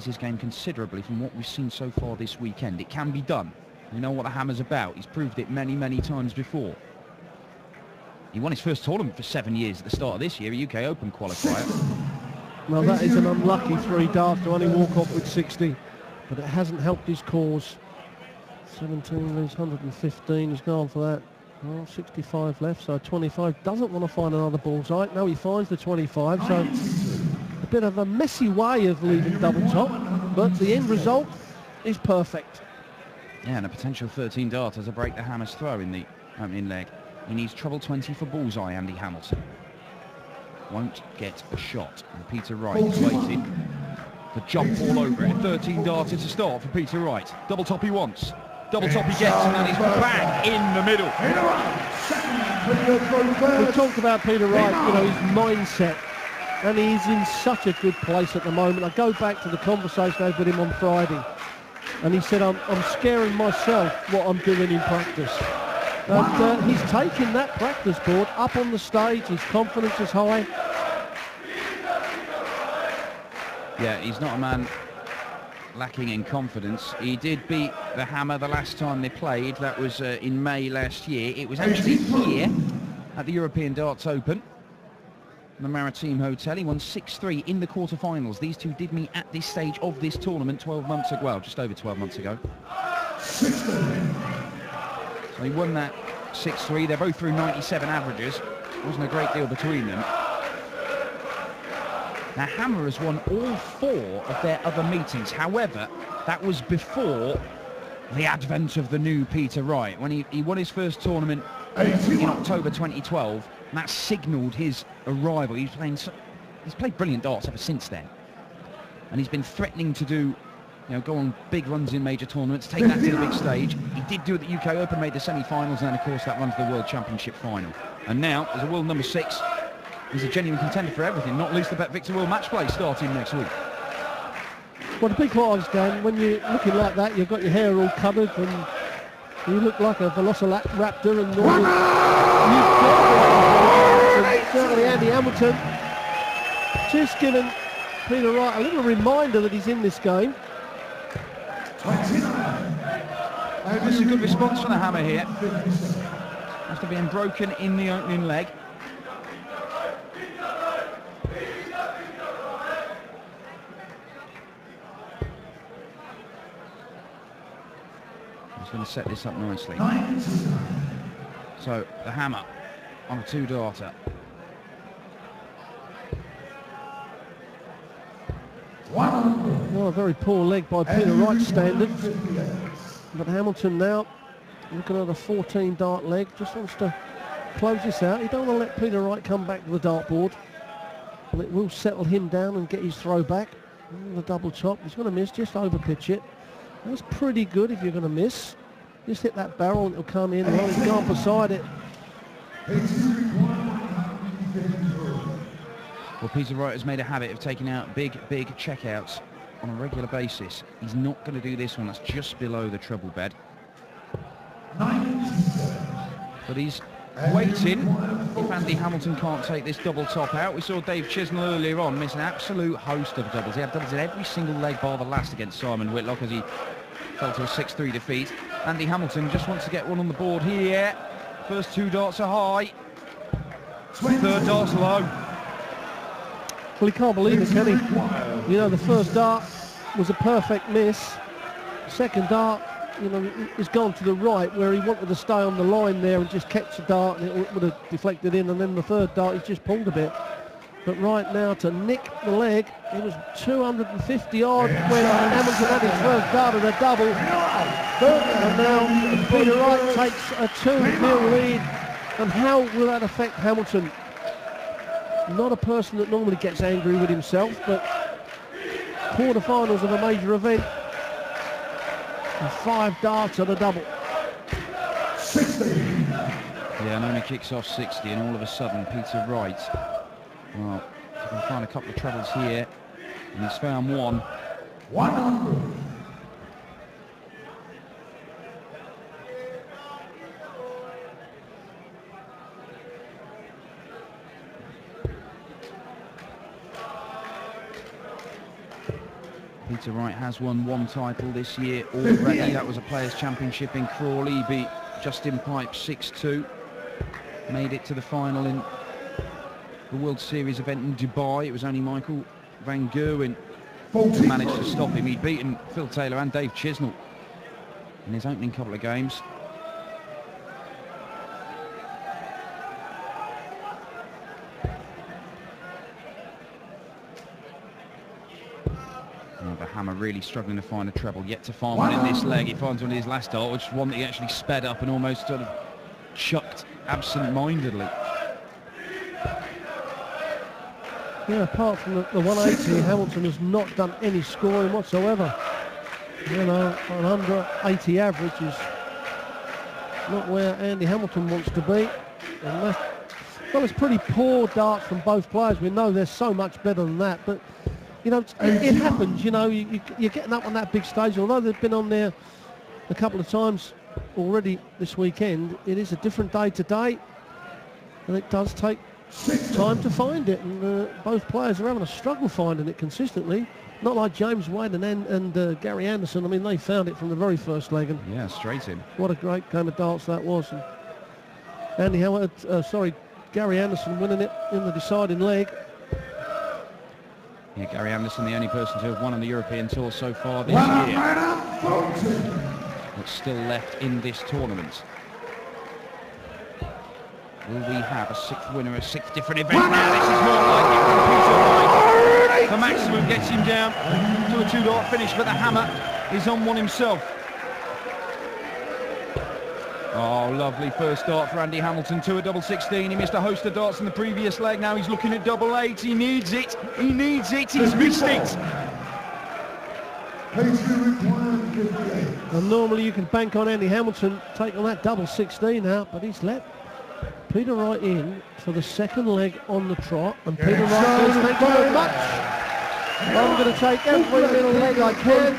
his game considerably from what we've seen so far this weekend. It can be done. You know what the hammer's about. He's proved it many, many times before. He won his first tournament for 7 years at the start of this year, a UK Open qualifier. Well, that is an unlucky 3 darts to only walk off with 60, but it hasn't helped his cause. 17 lose 115, he's gone for that. Well, 65 left, so 25. Doesn't want to find another bullseye. No, he finds the 25, so a bit of a messy way of leaving double top, but the end result is perfect. Yeah, and a potential 13 darter to break the hammer's throw in the opening leg. He needs treble 20 for bullseye, Andy Hamilton. Won't get a shot. And Peter Wright is waiting to jump all over it. 13 darter to start for Peter Wright. Double top he wants. Double top he gets, and he's back in the middle. We talked about Peter Wright, you know, his mindset, and he's in such a good place at the moment. I go back to the conversation I had with him on Friday, and he said, I'm scaring myself what I'm doing in practice. And he's taken that practice board up on the stage. His confidence is high. Yeah, he's not a man lacking in confidence. He did beat the hammer the last time they played. That was in May last year. It was actually here at the European Darts Open, the Maritime Hotel. He won 6-3 in the quarterfinals. These two did meet at this stage of this tournament 12 months ago. Well, just over 12 months ago. So he won that 6-3. They're both through 97 averages. Wasn't a great deal between them. Now, Hammer has won all 4 of their other meetings. However, that was before the advent of the new Peter Wright. When he won his first tournament in October 2012, and that signalled his arrival. He's played brilliant darts ever since then. And he's been threatening to do, you know, go on big runs in major tournaments, take that to the big stage. He did do it at the UK Open, made the semi-finals, and then, of course, that runs the World Championship final. And now, as a world number 6, he's a genuine contender for everything, not least the Bet Victor World Match Play starting next week. Well, to be quite honest, Dan, when you're looking like that, you've got your hair all covered and you look like a velociraptor, and all certainly Andy Hamilton just giving Peter Wright a little reminder that he's in this game. This is a good response from the hammer here. After being broken in the opening leg. Going to set this up nicely. So the hammer on a 2 darter. Well, a very poor leg by Peter Wright standards. But Hamilton now looking at a 14 dart leg, just wants to close this out. You don't want to let Peter Wright come back to the dartboard. Well, it will settle him down and get his throw back. The double chop, he's going to miss, just over pitch it. That's pretty good if you're going to miss. Just hit that barrel and it'll come in. Well, he's gone beside it. Well, Peter Wright has made a habit of taking out big checkouts on a regular basis. He's not going to do this one. That's just below the treble bed. But he's waiting if Andy Hamilton can't take this double top out. We saw Dave Chisnell earlier on miss an absolute host of doubles. He had doubles in every single leg bar the last against Simon Whitlock as he fell to a 6-3 defeat. Andy Hamilton just wants to get one on the board here. First 2 darts are high. 3rd dart's low. Well, he can't believe it, can he? You know, the first dart was a perfect miss. Second dart, you know, he's gone to the right where he wanted to stay on the line there and just catch the dart, and it would have deflected in. And then the 3rd dart, he's just pulled a bit. But right now to nick the leg, it was 250 odd when Hamilton had his first dart at a double. And now Peter Wright takes a 2-0 lead. And how will that affect Hamilton? Not a person that normally gets angry with himself, but quarterfinals of a major event. And 5 darts at a double. 60. Yeah, and only kicks off 60, and all of a sudden Peter Wright, well, he can find a couple of trebles here, and he's found one. 100. Peter Wright has won one title this year already. That was a Players' Championship in Crawley. He beat Justin Pipe 6-2. Made it to the final in the World Series event in Dubai. It was only Michael Van Gerwen who managed to stop him. He'd beaten Phil Taylor and Dave Chisnell in his opening couple of games. The hammer really struggling to find a treble, yet to find one in this leg. He finds one in his last dart, which is one that he actually sped up and almost sort of chucked absent-mindedly. Yeah, apart from the 180, Hamilton has not done any scoring whatsoever. You know, an under 80 average is not where Andy Hamilton wants to be. And that's, well, it's pretty poor darts from both players. We know they're so much better than that, but you know, it happens. You know, you're getting up on that big stage. Although they've been on there a couple of times already this weekend, it is a different day today, and it does take time to find it. And both players are having a struggle finding it consistently. Not like James Wade and Gary Anderson. I mean, they found it from the very first leg. And yeah, straight in. What a great game of darts that was. And Gary Anderson winning it in the deciding leg. Yeah, Gary Anderson, the only person to have won on the European Tour so far this year. That's still left in this tournament. Will we have a sixth winner, a sixth different event now? This is more like it from Peter Wright. The maximum gets him down to a 2-dart finish, but the hammer is on one himself. Oh, lovely first dart for Andy Hamilton to a double 16. He missed a host of darts in the previous leg. Now he's looking at double 8. He needs it. He needs it. He's missed it. And normally you can bank on Andy Hamilton taking that double 16 out, but he's let Peter Wright in for the second leg on the trot. And Peter Wright says, thank you very much. I'm going to take every little leg I can.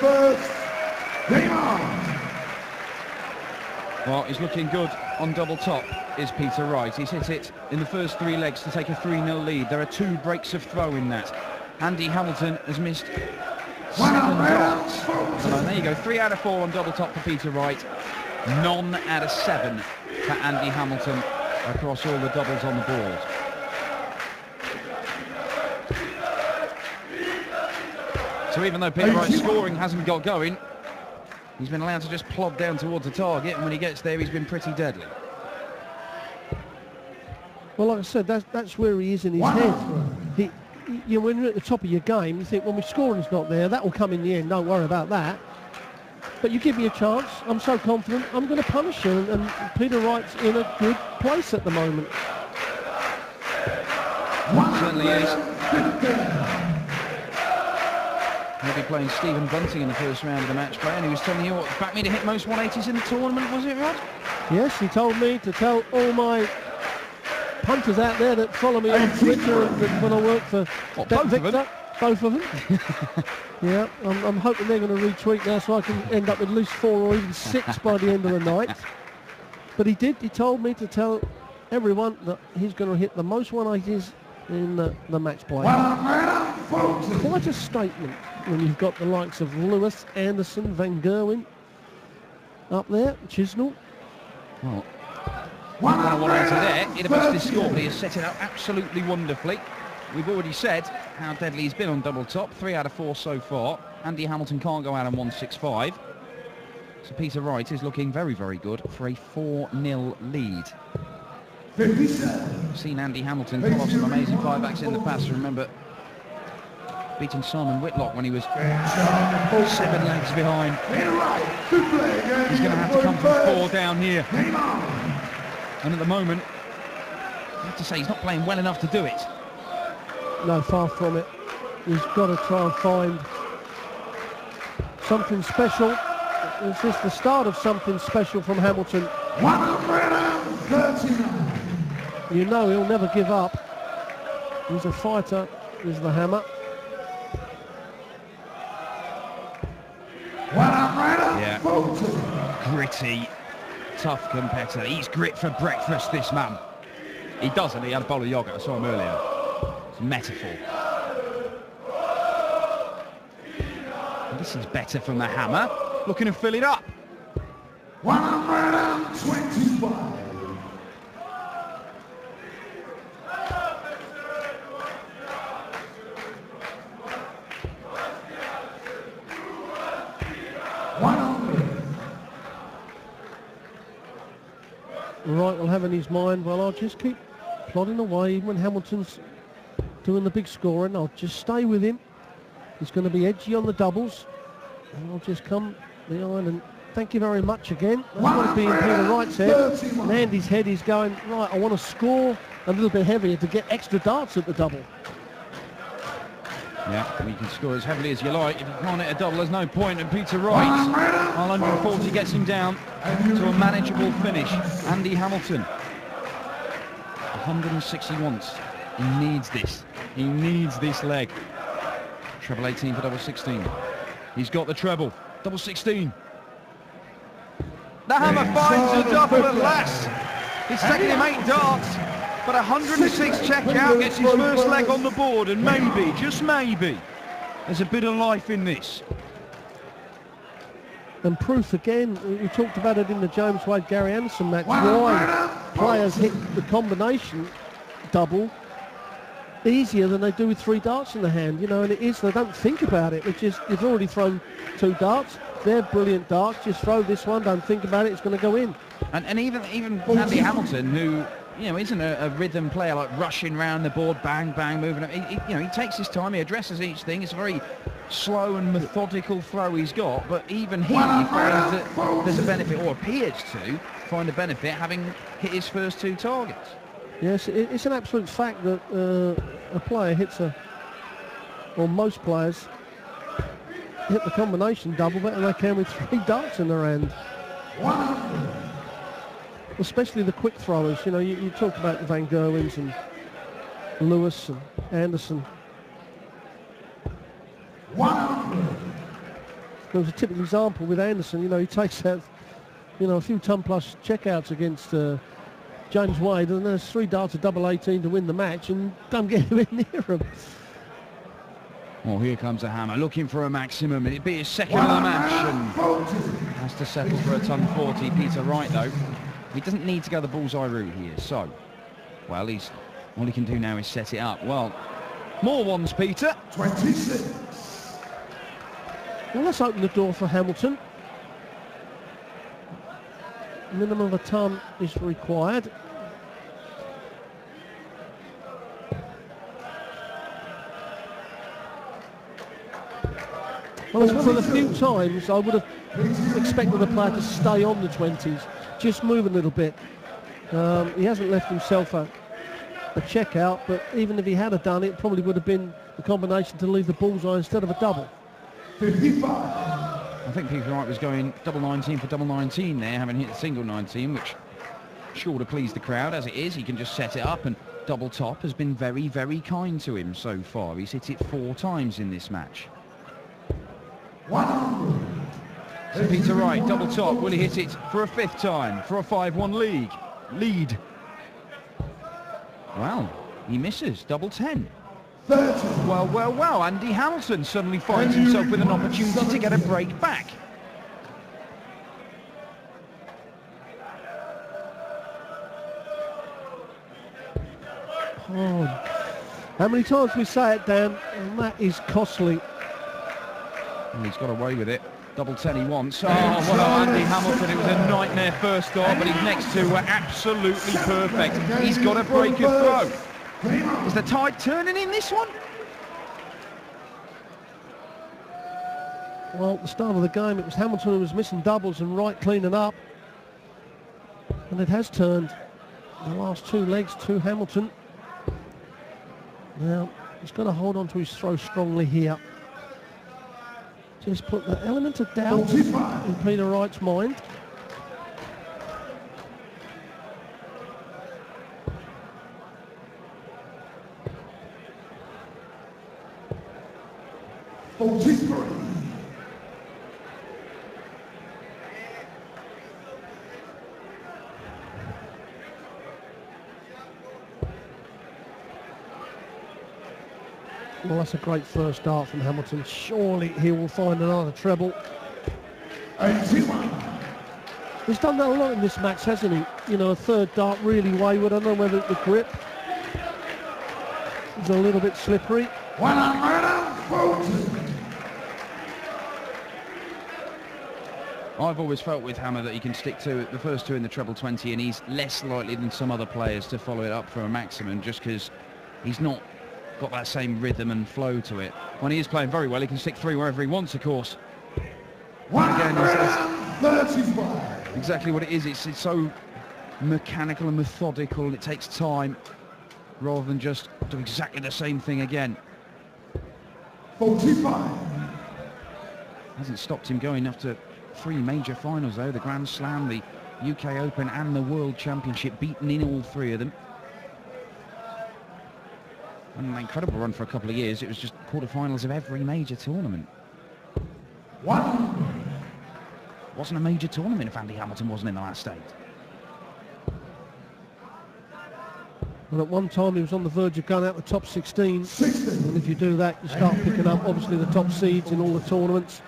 Well, he's looking good on double top, is Peter Wright. He's hit it in the first 3 legs to take a 3-0 lead. There are 2 breaks of throw in that. Andy Hamilton has missed 7 darts. So there you go, 3 out of 4 on double top for Peter Wright. None out of 7 for Andy Hamilton across all the doubles on the board. So even though Peter Wright's scoring hasn't got going, he's been allowed to just plod down towards the target, and when he gets there, he's been pretty deadly. Well, like I said, that's where he is in his head. When you're at the top of your game, you think, well, my scoring's not there. That will come in the end. Don't worry about that. But you give me a chance. I'm so confident. I'm going to punish you. And Peter Wright's in a good place at the moment. Certainly is. He'll be playing Stephen Bunting in the first round of the match play, and he was telling you what backed me to hit most 180s in the tournament, was it, Rod? Yes, he told me to tell all my punters out there that follow me on Twitter and when I work for Victor. Both of them. Yeah, I'm hoping they're going to retweet now so I can end up with at least 4 or even 6 by the end of the night. But he did. He told me to tell everyone that he's going to hit the most 180s in the match play. Quite a statement when you've got the likes of Lewis, Anderson, Van Gerwen up there, Chisnell. Well, 180 there, he'd have missed his score, but he has set it up absolutely wonderfully. We've already said how deadly he's been on double top, 3 out of 4 so far. Andy Hamilton can't go out on 165. So Peter Wright is looking very, very good for a 4-0 lead. 57. We've seen Andy Hamilton pull off some amazing 5-backs in the past. Remember beating Simon Whitlock when he was 7 legs behind. He's going to have to come from 4 down here. And at the moment, I have to say, he's not playing well enough to do it. No, far from it. He's got to try and find something special. Is this the start of something special from Hamilton? 139. You know he'll never give up. He's a fighter, is the hammer. Yeah, gritty, tough competitor. Eats grit for breakfast, this man. He doesn't, he had a bowl of yogurt, I saw him earlier. It's a metaphor. This is better from the hammer. Looking to fill it up. 125. Wright will have in his mind, well, I'll just keep plodding away even when Hamilton's doing the big scoring. I'll just stay with him. He's going to be edgy on the doubles. And I'll just come behind and thank you very much again. That's what it's being Peter Wright's head. And Andy's head is going, right, I want to score a little bit heavier to get extra darts at the double. Yeah, well, you can score as heavily as you like. If you can't hit a double, there's no point. And Peter Wright, 140 gets him down to a manageable finish. Andy Hamilton, 160 once. He needs this. He needs this leg. Treble 18 for double 16. He's got the treble. Double 16. The hammer finds a double at last. It's taken him 8 darts. But 106 check out, gets his first leg on the board, and maybe, just maybe, there's a bit of life in this. And proof again, we talked about it in the James Wade-Gary Anderson match, why players hit the combination double easier than they do with 3 darts in the hand, you know, and it is, they don't think about it. It's just, you've already thrown 2 darts, they're brilliant darts, just throw this one, don't think about it, it's going to go in. And even Andy Hamilton, who, you know, isn't a rhythm player, like rushing round the board, bang, bang, moving. You know, he takes his time, he addresses each thing. It's a very slow and methodical throw he's got, but even he finds that there's a benefit, or appears to find a benefit, having hit his first 2 targets. Yes, it's an absolute fact that a player hits or most players hit the combination double better than they can with 3 darts in their hand. Especially the quick throwers, you know, you talk about the Van Gerwens and Lewis and Anderson. There was a typical example with Anderson, you know, he takes out, you know, a few ton-plus checkouts against James Wade, and there's 3 darts of double 18 to win the match, and don't get anywhere near him. Well, here comes a hammer, looking for a maximum. It'd be his second of the match, and has to settle for a ton 40. Peter Wright, though, he doesn't need to go the bullseye route here, so, well, all he can do now is set it up. Well, more ones, Peter. 26. Well, let's open the door for Hamilton. Minimum of a ton is required. Well, it's one of the few times I would have expected the player to stay on the 20s, just move a little bit. He hasn't left himself a check out, but even if he had done it, probably would have been the combination to leave the bullseye instead of a double. 55. I think Peter Wright was going double 19 for double 19 there, having hit the single 19, which sure to please the crowd. As it is, he can just set it up, and double top has been very, very kind to him so far. He's hit it 4 times in this match. 100. So Peter Wright, double top, will he hit it for a 5th time, for a 5-1 lead? Well, he misses, double 10. 30. Well, Andy Hamilton suddenly finds himself with an opportunity to get a break back. Oh, how many times we say it, Dan, and that is costly. And he's got away with it. Double 10 he wants. Oh, well, Andy Hamilton, it was a nightmare first start, but his next 2 were absolutely perfect. He's got to break a throw. Is the tide turning in this one? Well, at the start of the game, it was Hamilton who was missing doubles and Wright cleaning up. And it has turned. The last 2 legs to Hamilton. Now, he's got to hold on to his throw strongly here. Just put the element of doubt in Peter Wright's mind. Well, that's a great first dart from Hamilton. Surely he will find another treble. 81. He's done that a lot in this match, hasn't he? You know, a third dart really wayward. I don't know whether the grip is a little bit slippery. 140. I've always felt with Hammer that he can stick to the first two in the treble 20, and he's less likely than some other players to follow it up for a maximum, just because he's not got that same rhythm and flow to it. When he is playing very well, he can stick three wherever he wants, of course. Again, that's exactly what it is. It's so mechanical and methodical. It takes time rather than just do exactly the same thing again. 45. Hasn't stopped him going after three major finals, though. The Grand Slam, the UK Open and the World Championship, beaten in all three of them. An incredible run for a couple of years. It was just quarterfinals of every major tournament. Wasn't a major tournament if Andy Hamilton wasn't in the last eight. Well, at one time he was on the verge of going out the top 16. And if you do that, you start picking up, obviously, the top seeds in all the tournaments.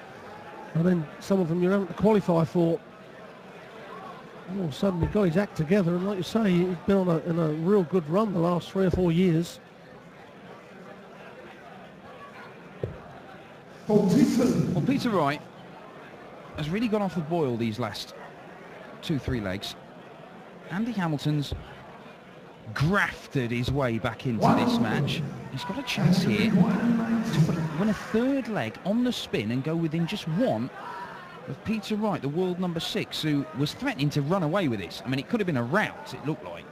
And then some of them you're having to qualify for. All of a sudden he got his act together, and like you say, he's been on a real good run the last 3 or 4 years. 42. Well, Peter Wright has really gone off the boil these last 2-3 legs. Andy Hamilton's grafted his way back into this match. He's got a chance here to win a third leg on the spin and go within just one of Peter Wright, the world number 6, who was threatening to run away with this. I mean, it could have been a rout, it looked like.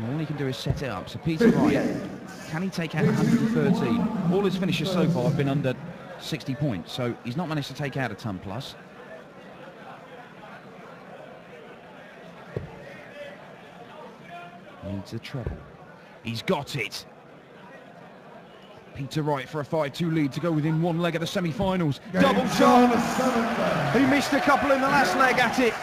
All he can do is set it up. So Peter Wright, can he take out 113? All his finishes so far have been under 60 points, so he's not managed to take out a ton plus. Needs a treble. He's got it. Peter Wright for a 5-2 lead to go within one leg of the semi-finals. Double shot. He missed a couple in the last leg at it,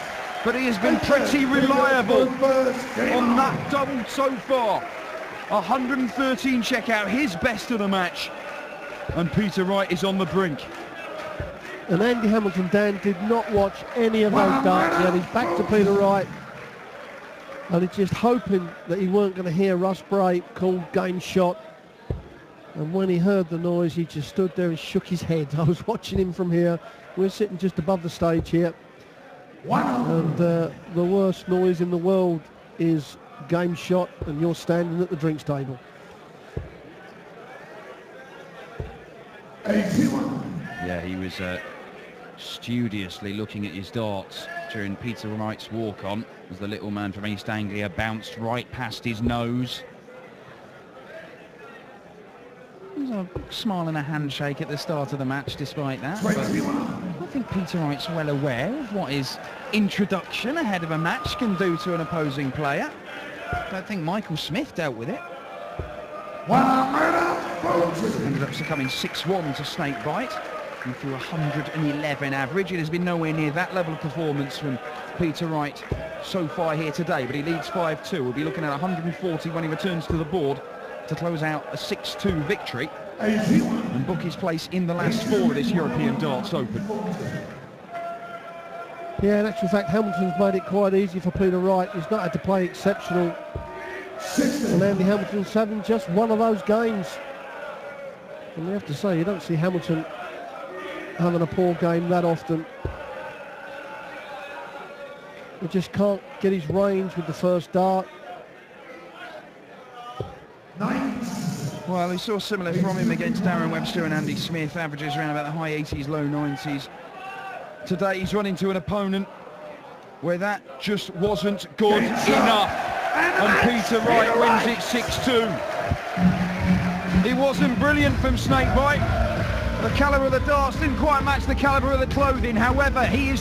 but he has been pretty reliable on that double so far. 113 checkout, his best of the match. And Peter Wright is on the brink. And Andy Hamilton, Dan, did not watch any of those darts yet. He's back to Peter Wright. And he's just hoping that he weren't going to hear Russ Bray called game shot. And when he heard the noise, he just stood there and shook his head. I was watching him from here. We're sitting just above the stage here. And the worst noise in the world is game shot, and you're standing at the drinks table. 81. Yeah, he was studiously looking at his darts during Peter Wright's walk-on as the little man from East Anglia bounced right past his nose. There was a smile and a handshake at the start of the match despite that. But I think Peter Wright's well aware of what his introduction ahead of a match can do to an opposing player. I don't think Michael Smith dealt with it. Ended up succumbing 6-1 to Snakebite and through 111 average. It has been nowhere near that level of performance from Peter Wright so far here today, but he leads 5-2. We'll be looking at 140 when he returns to the board to close out a 6-2 victory and book his place in the last 4 of this European Darts Open. Yeah, in actual fact, Hamilton's made it quite easy for Peter Wright. He's not had to play exceptional. And Andy Hamilton's having just one of those games. And we have to say, you don't see Hamilton having a poor game that often. He just can't get his range with the first dart. Well, we saw similar from him against Darren Webster and Andy Smith, averages around about the high 80s, low 90s. Today he's run into an opponent where that just wasn't good enough. And Peter Wright wins it 6-2. It wasn't brilliant from Snakebite. The calibre of the darts didn't quite match the calibre of the clothing. However, he is